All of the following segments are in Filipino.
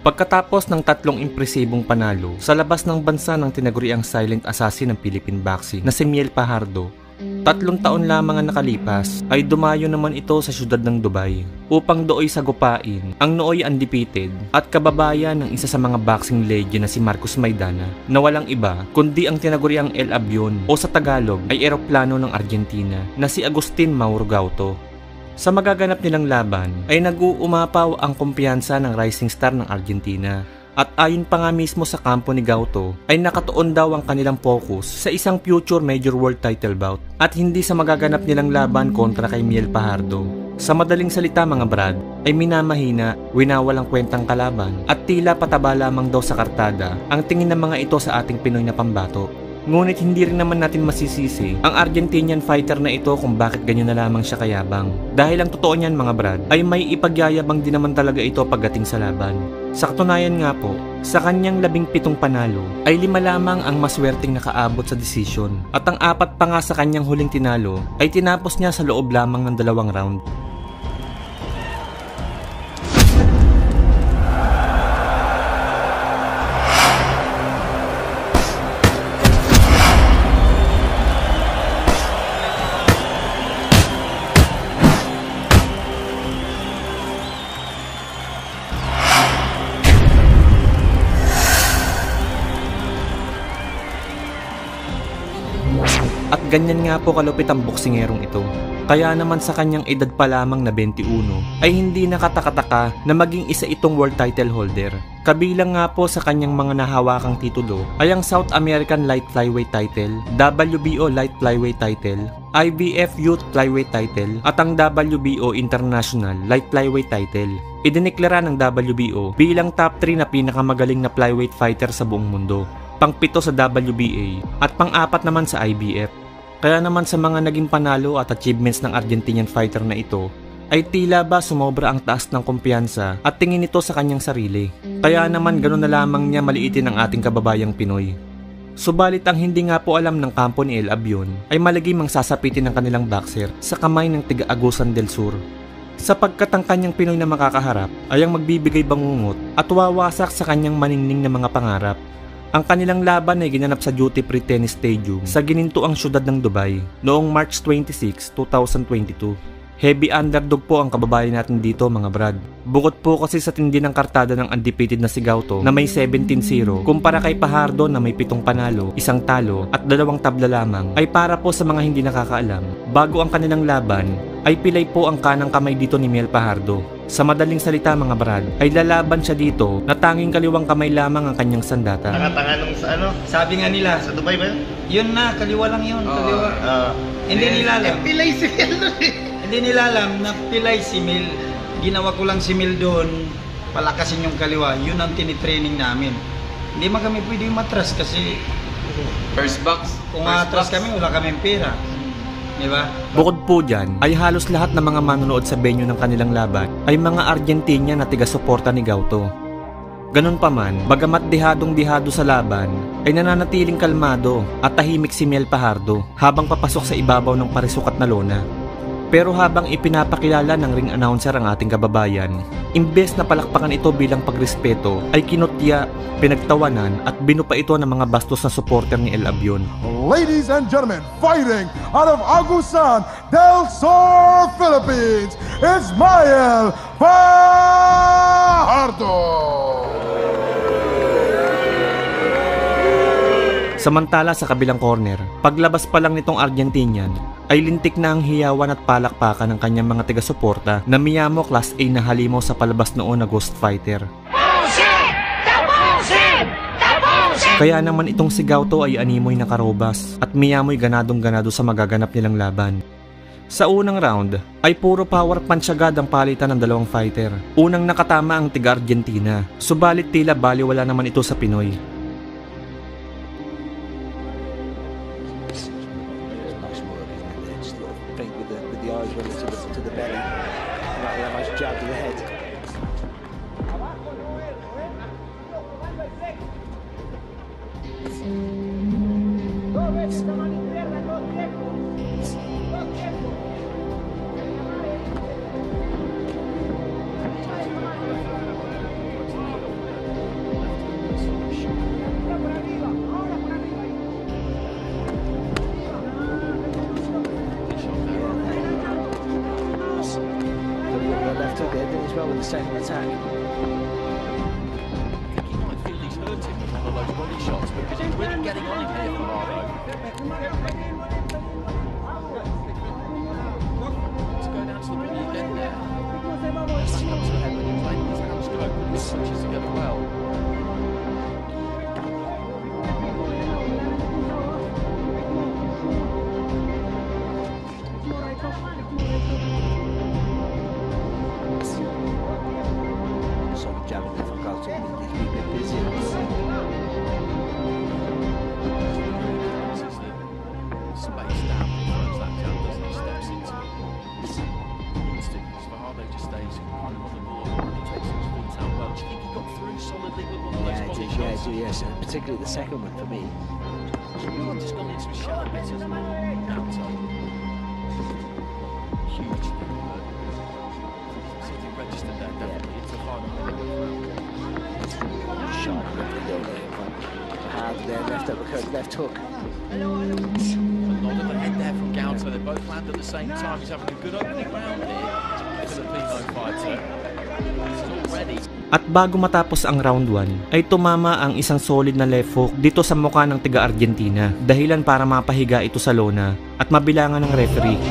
Pagkatapos ng tatlong impresibong panalo sa labas ng bansa ng tinaguriang silent assassin ng Philippine boxing na si Miel Fajardo, 3 taon lamang ang nakalipas ay dumayo naman ito sa syudad ng Dubai upang dooy sagupain ang nooy undefeated at kababayan ng isa sa mga boxing legend na si Marcos Maidana na walang iba kundi ang tinaguriang El Avion o sa Tagalog ay eroplano ng Argentina na si Agustin Mauro Gauto. Sa magaganap nilang laban ay nag-uumapaw ang kumpiyansa ng rising star ng Argentina at ayon pa nga mismo sa kampo ni Gauto ay nakatuon daw ang kanilang focus sa isang future major world title bout at hindi sa magaganap nilang laban kontra kay Miel Fajardo. Sa madaling salita mga brad ay minamahina, winawalang kwentang kalaban at tila pataba lamang daw sa kartada ang tingin ng mga ito sa ating Pinoy na pambato. Ngunit hindi rin naman natin masisisi ang Argentinian fighter na ito kung bakit ganyan na lamang siya kayabang. Dahil ang totoo niyan mga brad ay may ipagyayabang din naman talaga ito pagdating sa laban. Sa katunayan nga po, sa kanyang 17 panalo ay 5 lamang ang maswerteng nakaabot sa desisyon at ang 4 pa nga sa kanyang huling tinalo ay tinapos niya sa loob lamang ng 2 round. At ganyan nga po kalupit ang boksingerong ito. Kaya naman sa kanyang edad pa lamang na 21 ay hindi nakataka-taka na maging isa itong world title holder. Kabilang nga po sa kanyang mga nahawakang titulo ay ang South American Light Flyweight title, WBO Light Flyweight title, IBF Youth Flyweight title at ang WBO International Light Flyweight title. Idineklara ng WBO bilang top 3 na pinakamagaling na flyweight fighter sa buong mundo, pang-7 sa WBA at pang-4 naman sa IBF. Kaya naman sa mga naging panalo at achievements ng Argentinian fighter na ito ay tila ba sumobra ang taas ng kumpiyansa at tingin nito sa kanyang sarili. Kaya naman ganoon na lamang niya maliitin ang ating kababayang Pinoy. Subalit ang hindi nga po alam ng kampo ni El Avion ay malagim ang sasapitin ng kanilang boxer sa kamay ng tiga Agusan del Sur. Sapagkat ang kanyang Pinoy na makakaharap ay ang magbibigay bangungot at wawasak sa kanyang maningning na mga pangarap. Ang kanilang laban ay ginanap sa Duty Free Tennis Stadium sa ginintuang syudad ng Dubai noong March 26, 2022. Heavy underdog po ang kababayan natin dito mga brad. Bukod po kasi sa tindi ng kartada ng undefeated na si Gauto na may 17-0 kumpara kay Fajardo na may 7 panalo, 1 talo at 2 tabla lamang ay para po sa mga hindi nakakaalam. Bago ang kanilang laban ay pilay po ang kanang kamay dito ni Miel Fajardo. Sa madaling salita mga brad, ay lalaban siya dito na tanging kaliwang kamay lamang ang kanyang sandata. Tanga-tanga nung sa ano? Sabi nga nila, Sa Dubai ba yun? yun na, kaliwa lang yun, kaliwa. Hindi nila alam. Pilay si Mel nun eh. Hindi nila alam na pilay si Mil. Ginawa ko lang si Mil doon, palakasin yung kaliwa. Yun ang tinitraining namin. Hindi man kami pwedeng matras kasi First box. kung matras kami, wala kaming pera. Diba? Bukod po dyan, ay halos lahat ng mga manonood sa venue ng kanilang laban ay mga Argentinian na tiga-suporta ni Gauto. Ganun pa man, bagamat dihadong-dihado sa laban, ay nananatiling kalmado at tahimik si Miel Fajardo habang papasok sa ibabaw ng parisukat na lona. Pero habang ipinapakilala ng ring announcer ang ating kababayan, imbes na palakpakan ito bilang pagrespeto, ay kinutya, pinagtawanan at binupa ito ng mga bastos na supporter ni El Avion. Ladies and gentlemen, fighting out of Agusan del Sur, Philippines, it's Miel Fajardo! Samantala sa kabilang corner, paglabas pa lang nitong Argentinian, ay lintik na ang hiyawan at palakpakan ng kanyang mga taga-suporta na miyamo Class A na halimaw sa palabas noon na Ghost Fighter. Kaya naman itong si Gauto ay animoy nakarobas at miyamoy ganadong-ganado sa magaganap nilang laban. Sa unang round ay puro power punch agad ang palitan ng dalawang fighter. Unang nakatama ang tiga-Argentina, subalit tila baliwala naman ito sa Pinoy. the second attack. I think he might feel he's hurt him with one of those body shots because he's really getting on him here, Fajardo. Let's go down to the body again there. Back up to the head when he's playing his hands go, put his punches together well. Sort of jabbing difficulty. He's been a bit busy. Space down when he throws that jab, doesn't he? Steps into it. Instinct. Fajardo just stays kind of on the ball. He takes his feet out well. Do you think he got through solidly with one of those body shots? Yes, and particularly the second one for me. He's just gone into a shell a bit as well. Outside. Huge thing, but something registered there definitely into the final minute. Sharp left to go there. Hard there, left uppercut, left hook. A nod of the head there from Gauto. They both land at the same time. He's having a good opening round here. Filipino fighter. He's already. At bago matapos ang round 1 ay tumama ang isang solid na left hook dito sa mukha ng tiga-Argentina, dahilan para mapahiga ito sa lona at mabilangan ng referee.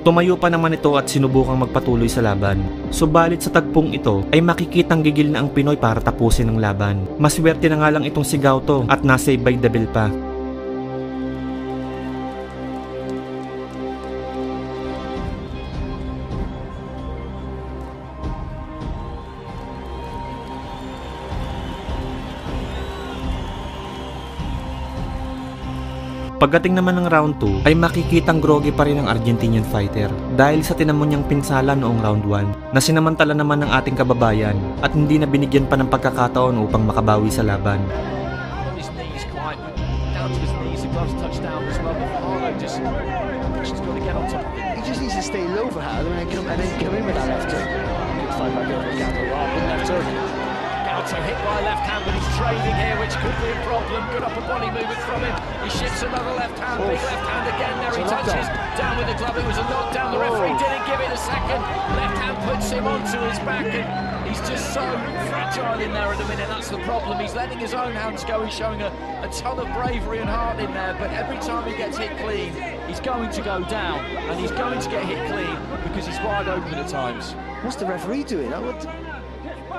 Tumayo pa naman ito at sinubukang magpatuloy sa laban. Subalit sa tagpong ito ay makikitang gigil na ang Pinoy para tapusin ang laban. Maswerte na nga lang itong si Gauto at nasave by the bell pa. Pagdating naman ng round 2 ay makikitang groggy pa rin ang Argentinian fighter dahil sa tinamo niyang pinsala noong round 1 na sinamantala naman ng ating kababayan at hindi na binigyan pa ng pagkakataon upang makabawi sa laban. His knees quite down to his knees. The gloves touch down as well. But Fajardo just has got to get on top of it. He just needs to stay low for Howard and then come in with that left hook. Good fight back over Gauto. Good left hook. Gauto hit by a left hand, but he's trading here, which could be a problem. Good upper body movement from him. He shifts another left hand, big left hand again. There he touches down with the glove. It was a knockdown. The referee didn't give it a second. Left hand puts him onto his back, and he's just so fragile in there at the minute. That's the problem. He's letting his own hands go. He's showing a ton of bravery and heart in there, but every time he gets hit clean, he's going to go down, and he's going to get hit clean because he's wide open at times. What's the referee doing? Well,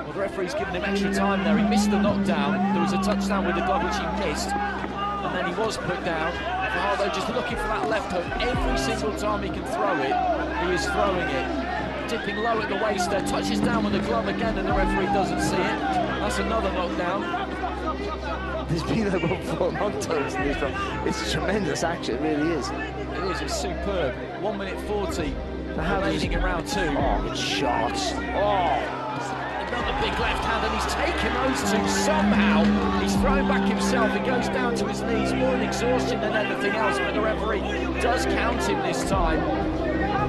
the referee's given him extra time there. He missed the knockdown. There was a touchdown with the glove which he missed, and then he was put down. Fajardo just looking for that left hook. Every single time he can throw it, he is throwing it. Dipping low at the waist there, touches down with the glove again, and the referee doesn't see it. That's another knockdown. There's been about 4 knockdowns in this round. It's tremendous action, it really is. It is, it's superb. 1 minute 40 remaining in round 2. Oh, good shots. Oh. Another big left hand, and he's taken those two somehow. He's thrown back himself. He goes down to his knees, more in exhaustion than anything else, but the referee does count him this time.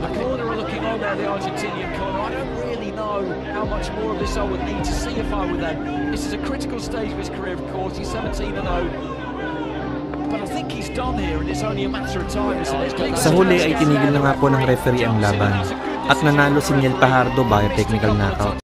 The corner are looking on there, the Argentinian corner. I don't really know how much more of this I would need to see if I were them. This is a critical stage of his career, of course. He's 17-0. But I think he's done here, and it's only a matter of time. Sa huli ay tinigil na nga po ng referee ang laban at nanalo si Niel Fajardo via technical knockout.